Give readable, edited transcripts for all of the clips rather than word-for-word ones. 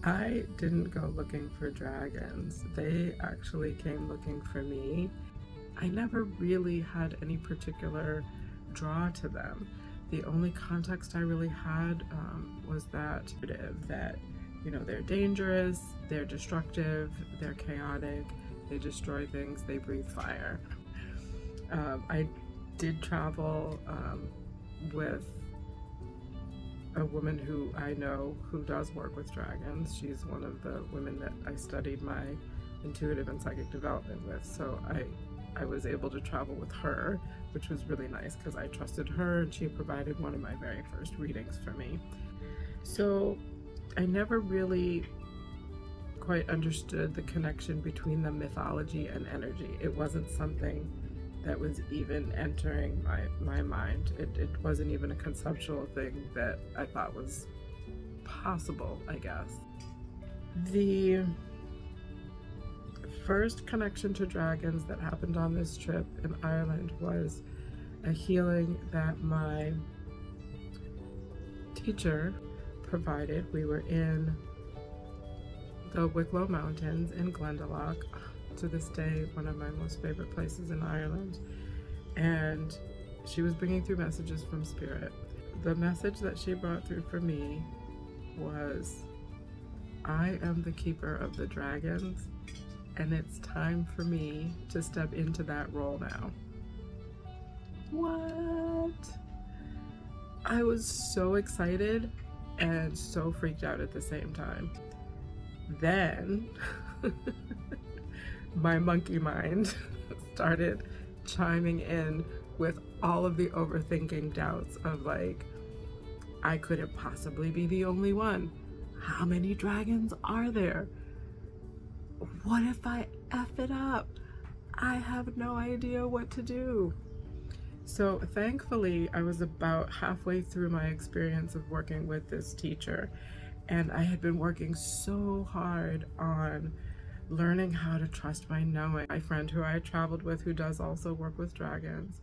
I didn't go looking for dragons. They actually came looking for me. I never really had any particular draw to them. The only context I really had was that they're dangerous, they're destructive, they're chaotic, they destroy things, they breathe fire. I did travel with a woman who I know who does work with dragons. She's one of the women that I studied my intuitive and psychic development with. So I was able to travel with her, which was really nice because I trusted her and she provided one of my very first readings for me. So I never really quite understood the connection between the mythology and energy. It wasn't something that was even entering my mind. It wasn't even a conceptual thing that I thought was possible, I guess. The first connection to dragons that happened on this trip in Ireland was a healing that my teacher provided. We were in the Wicklow Mountains in Glendalough, to this day one of my most favorite places in Ireland, and she was bringing through messages from spirit. The message that she brought through for me was, I am the keeper of the dragons and it's time for me to step into that role now. What? I was so excited and so freaked out at the same time. Then my monkey mind started chiming in with all of the overthinking doubts of I couldn't possibly be the only one. How many dragons are there? What if I F it up? I have no idea what to do. So thankfully, I was about halfway through my experience of working with this teacher, and I had been working so hard on learning how to trust my knowing. My friend who I traveled with, who does also work with dragons,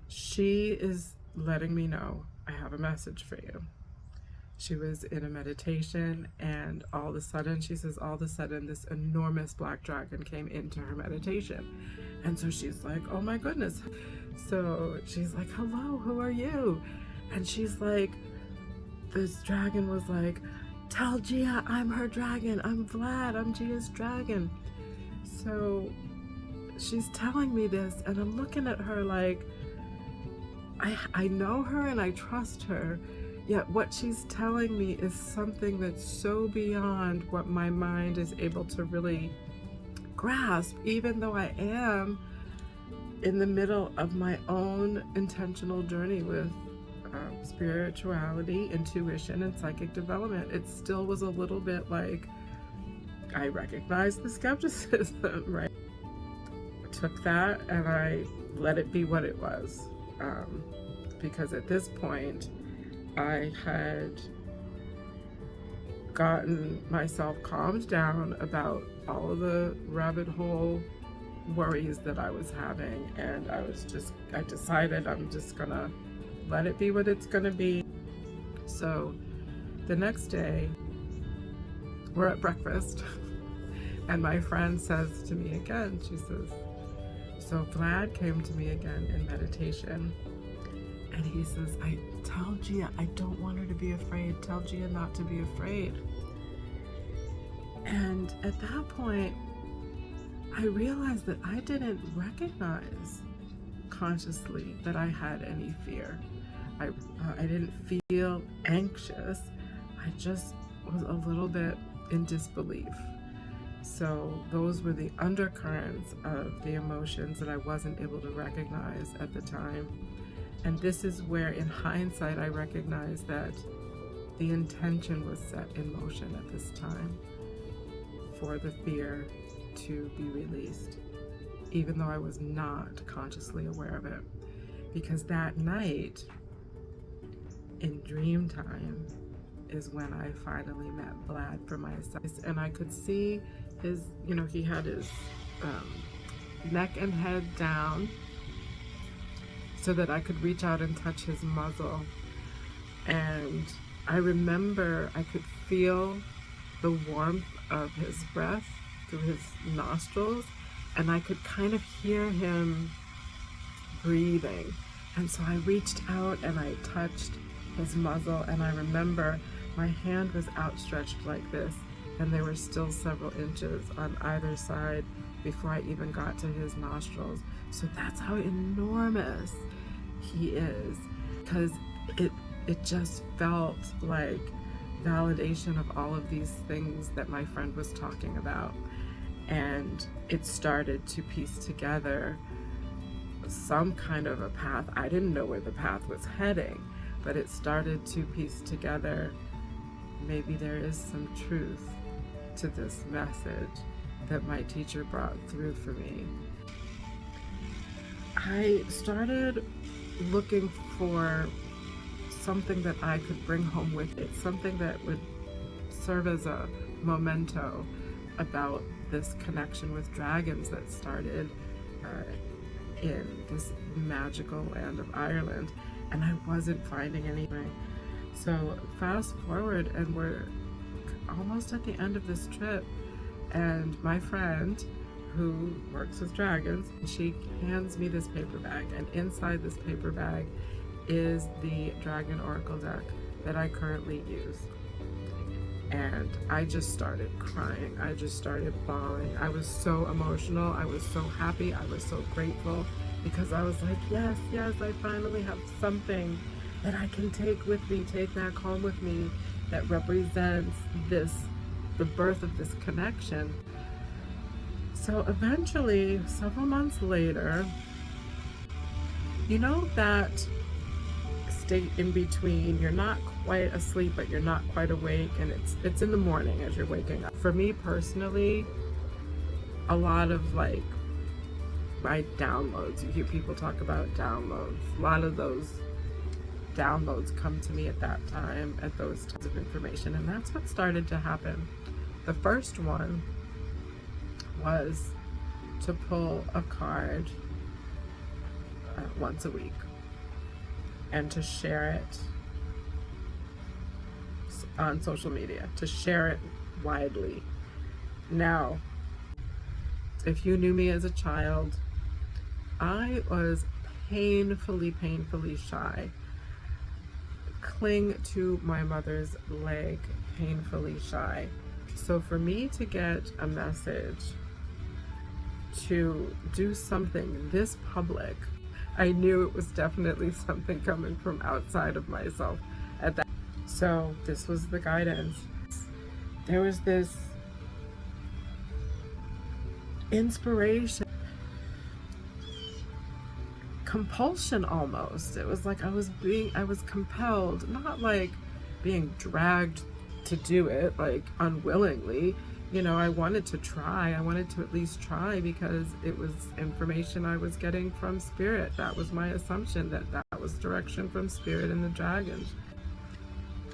she is letting me know, I have a message for you. She was in a meditation, and all of a sudden, she says, all of a sudden this enormous black dragon came into her meditation. And so she's like, oh my goodness. So she's like, hello, who are you? And she's like, this dragon was like, tell Gia I'm her dragon. I'm Vlad, I'm Gia's dragon. So she's telling me this, and I'm looking at her like, I know her and I trust her, yet what she's telling me is something that's so beyond what my mind is able to really grasp, even though I am in the middle of my own intentional journey with spirituality, intuition, and psychic development. It still was a little bit like, I recognized the skepticism, right? I took that and I let it be what it was. Because at this point, I had gotten myself calmed down about all of the rabbit hole worries that I was having, and I decided I'm just gonna let it be what it's gonna be. So the next day, we're at breakfast, and my friend says to me again, she says, so Vlad came to me again in meditation, and he says, I tell Gia I don't want her to be afraid. Tell Gia not to be afraid. And at that point, I realized that I didn't recognize consciously that I had any fear. I didn't feel anxious. I just was a little bit in disbelief. So those were the undercurrents of the emotions that I wasn't able to recognize at the time. And this is where, in hindsight, I recognize that the intention was set in motion at this time for the fear to be released, even though I was not consciously aware of it. Because that night, in dream time, is when I finally met Vlad for myself. And I could see his, he had his neck and head down so that I could reach out and touch his muzzle. And I remember I could feel the warmth of his breath through his nostrils, and I could kind of hear him breathing. And so I reached out and I touched his muzzle, and I remember my hand was outstretched like this, and there were still several inches on either side before I even got to his nostrils. So that's how enormous he is, because it just felt like validation of all of these things that my friend was talking about. And it started to piece together some kind of a path. I didn't know where the path was heading, but it started to piece together, maybe there is some truth to this message that my teacher brought through for me. I started looking for something that I could bring home with it, something that would serve as a memento about this connection with dragons that started in this magical land of Ireland, and I wasn't finding anything. So fast forward, and we're almost at the end of this trip, and my friend who works with dragons, she hands me this paper bag, and inside this paper bag is the Dragon Oracle deck that I currently use. And I just started crying. I just started bawling. I was so emotional. I was so happy. I was so grateful, because I was like, yes, I finally have something that I can take with me, take back home with me, that represents the birth of this connection. So eventually, several months later, you know that state in between, you're not quite asleep but you're not quite awake, and it's in the morning as you're waking up. For me personally, a lot of like my downloads, you hear people talk about downloads, a lot of those downloads come to me at that time, at those types of information, and that's what started to happen. The first one was to pull a card once a week and to share it on social media, to share it widely. Now, if you knew me as a child, I was painfully shy. Cling to my mother's leg, painfully shy. So for me to get a message, to do something this public, I knew it was definitely something coming from outside of myself at that. So this was the guidance. There was this inspiration, compulsion almost. It was like I was compelled, not like being dragged to do it, like unwillingly. You know, I wanted to try. I wanted to at least try because it was information I was getting from Spirit. That was my assumption, that was direction from Spirit and the dragons.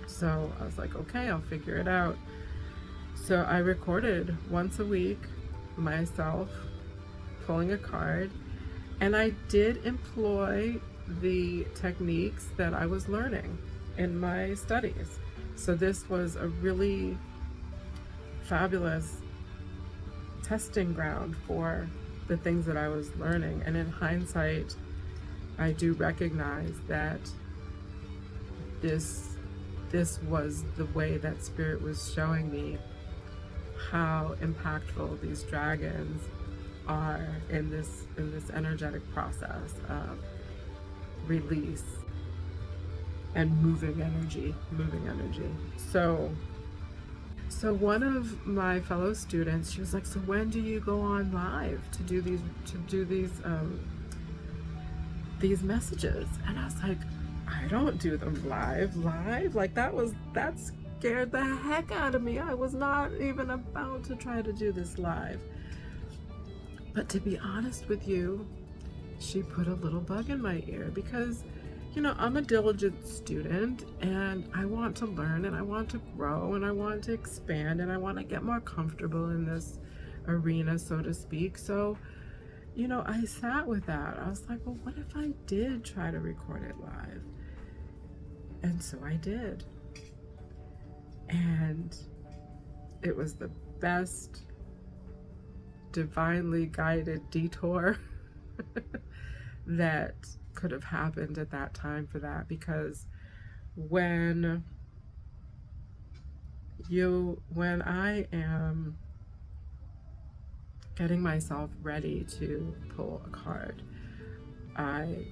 So I was like, okay, I'll figure it out. So I recorded once a week myself pulling a card, and I did employ the techniques that I was learning in my studies. So this was a really fabulous testing ground for the things that I was learning. And in hindsight, I do recognize that this was the way that Spirit was showing me how impactful these dragons are in this energetic process of release and moving energy. So one of my fellow students, she was like, so when do you go on live to do these messages? And I was like, I don't do them live. Like that scared the heck out of me. I was not even about to try to do this live. But to be honest with you, she put a little bug in my ear, because you know, I'm a diligent student and I want to learn and I want to grow and I want to expand and I want to get more comfortable in this arena, so to speak. So, you know, I sat with that. I was like, well, what if I did try to record it live? And so I did. And It was the best divinely guided detour that could have happened at that time for that, because when I am getting myself ready to pull a card, I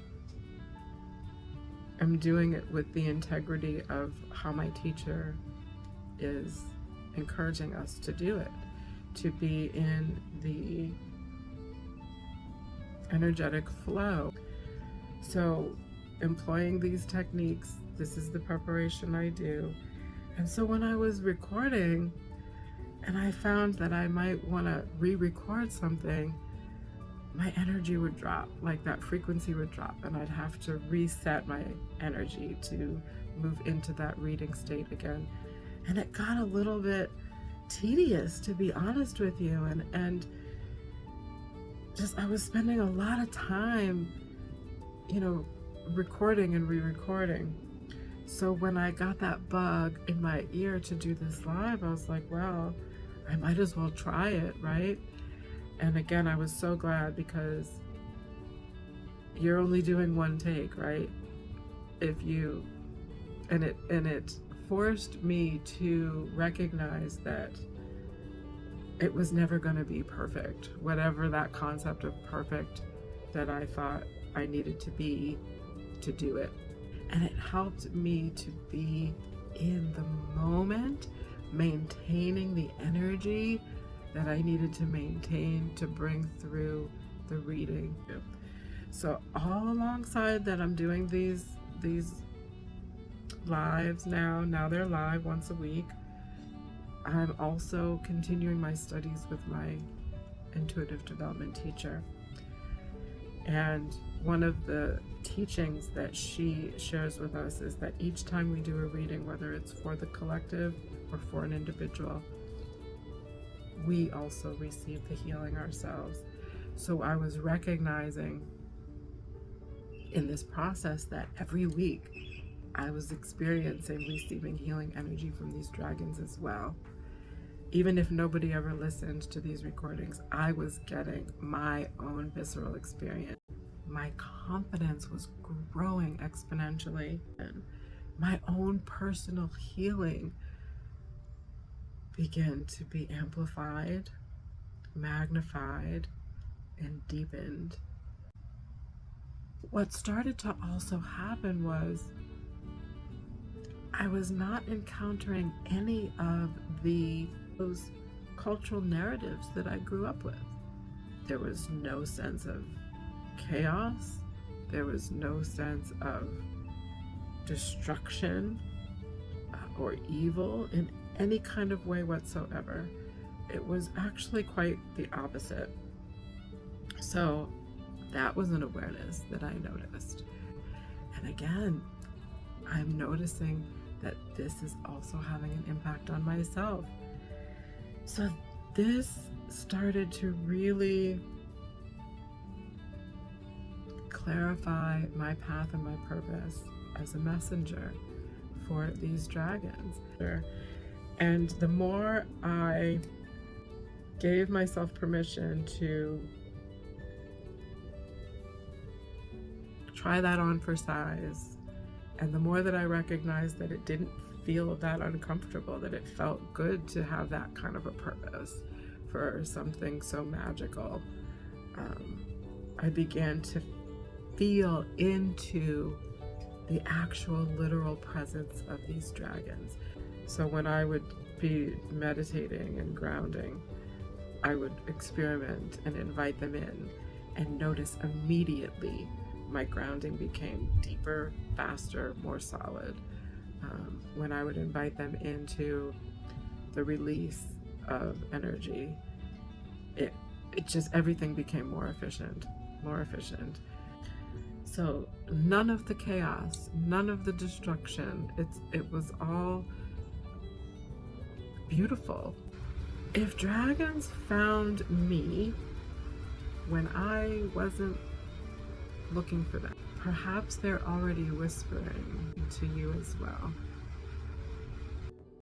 am doing it with the integrity of how my teacher is encouraging us to do it, to be in the energetic flow. So employing these techniques, this is the preparation I do. And so when I was recording and I found that I might want to re-record something, my energy would drop, like that frequency would drop, and I'd have to reset my energy to move into that reading state again. And it got a little bit tedious, to be honest with you, and just I was spending a lot of time, recording and re-recording. So when I got that bug in my ear to do this live, I was like, well, I might as well try it, right? And again, I was so glad, because you're only doing one take, right? And it forced me to recognize that it was never going to be perfect, whatever that concept of perfect that I thought I needed to be to do it. And it helped me to be in the moment, maintaining the energy that I needed to maintain to bring through the reading. So all alongside that, I'm doing these lives now they're live once a week. I'm also continuing my studies with my intuitive development teacher. And one of the teachings that she shares with us is that each time we do a reading, whether it's for the collective or for an individual, we also receive the healing ourselves. So I was recognizing in this process that every week I was experiencing receiving healing energy from these dragons as well. Even if nobody ever listened to these recordings, I was getting my own visceral experience. My confidence was growing exponentially, and my own personal healing began to be amplified, magnified, and deepened. What started to also happen was I was not encountering any of those cultural narratives that I grew up with. There was no sense of chaos. There was no sense of destruction or evil in any kind of way whatsoever. It was actually quite the opposite. So that was an awareness that I noticed. And again, I'm noticing that this is also having an impact on myself. So this started to really clarify my path and my purpose as a messenger for these dragons. And the more I gave myself permission to try that on for size, and the more that I recognized that it didn't feel that uncomfortable, that it felt good to have that kind of a purpose for something so magical, I began to feel into the actual literal presence of these dragons. So when I would be meditating and grounding, I would experiment and invite them in, and notice immediately my grounding became deeper, faster, more solid. When I would invite them into the release of energy, it just, everything became more efficient. So none of the chaos, none of the destruction, it was all beautiful. If dragons found me when I wasn't looking for them, perhaps they're already whispering to you as well.